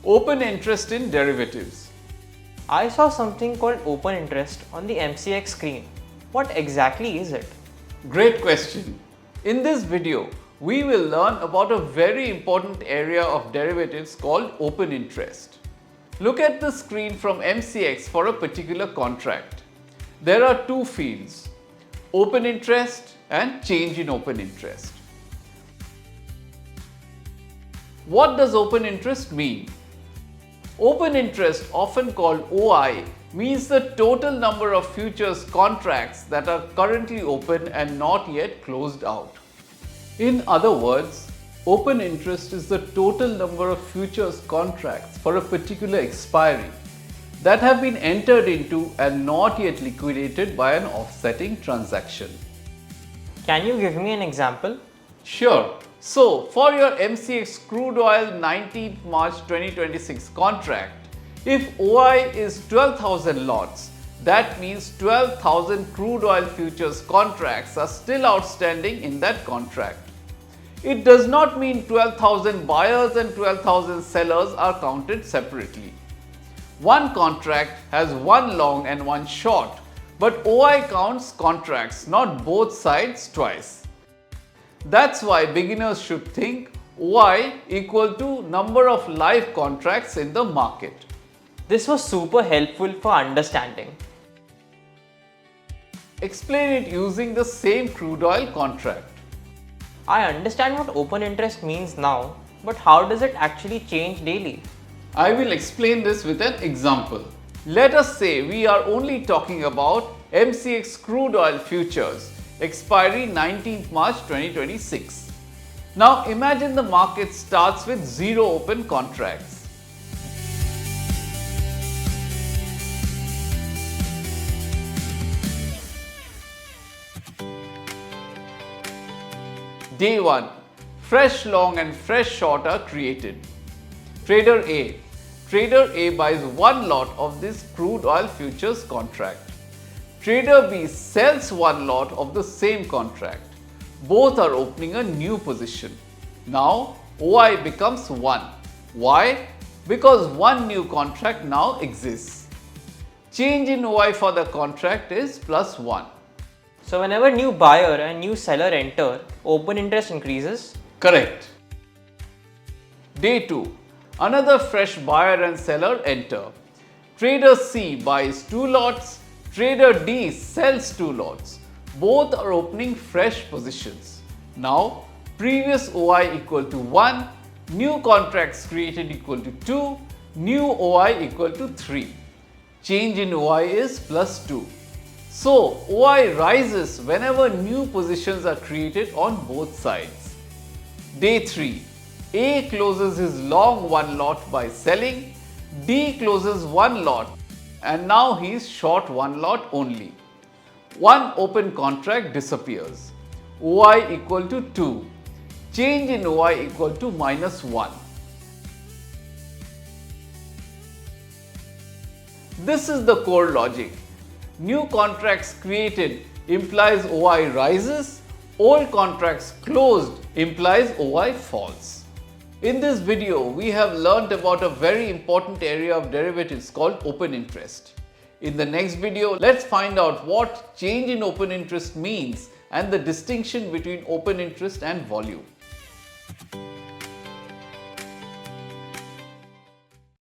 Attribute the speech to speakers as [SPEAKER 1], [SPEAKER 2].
[SPEAKER 1] Open interest in derivatives.
[SPEAKER 2] I saw something called open interest on the MCX screen. What exactly is it?
[SPEAKER 1] Great question. In this video, we will learn about a very important area of derivatives called open interest. Look at the screen from MCX for a particular contract. There are two fields, open interest and change in open interest. What does open interest mean? Open interest, often called OI, means the total number of futures contracts that are currently open and not yet closed out. In other words, open interest is the total number of futures contracts for a particular expiry that have been entered into and not yet liquidated by an offsetting transaction.
[SPEAKER 2] Can you give me an example?
[SPEAKER 1] Sure. So, for your MCX crude oil 19th March 2026 contract, if OI is 12,000 lots, that means 12,000 crude oil futures contracts are still outstanding in that contract. It does not mean 12,000 buyers and 12,000 sellers are counted separately. One contract has one long and one short, but OI counts contracts, not both sides twice. That's why beginners should think OI equal to number of live contracts in the market.
[SPEAKER 2] This was super helpful for understanding.
[SPEAKER 1] Explain it using the same crude oil contract.
[SPEAKER 2] I understand what open interest means now, but how does it actually change daily?
[SPEAKER 1] I will explain this with an example. Let us say we are only talking about MCX crude oil futures, expiry 19th March 2026. Now imagine the market starts with 0 open contracts. Day 1. Fresh long and fresh short are created. Trader A. Trader A buys one lot of this crude oil futures contract. Trader B sells one lot of the same contract. Both are opening a new position. Now OI becomes 1. Why? Because one new contract now exists. Change in OI for the contract is plus 1.
[SPEAKER 2] So whenever new buyer and new seller enter, open interest increases?
[SPEAKER 1] Correct. Day 2. Another fresh buyer and seller enter. Trader C buys 2 lots. Trader D sells 2 lots. Both are opening fresh positions. Now, previous OI equal to 1, new contracts created equal to 2, new OI equal to 3. Change in OI is plus 2. So, OI rises whenever new positions are created on both sides. Day 3. A closes his long one lot by selling, D closes one lot and now he is short one lot only. One open contract disappears. OI equal to 2. Change in OI equal to minus 1. This is the core logic. New contracts created implies OI rises, old contracts closed implies OI falls. In this video, we have learnt about a very important area of derivatives called open interest. In the next video, let's find out what change in open interest means and the distinction between open interest and volume.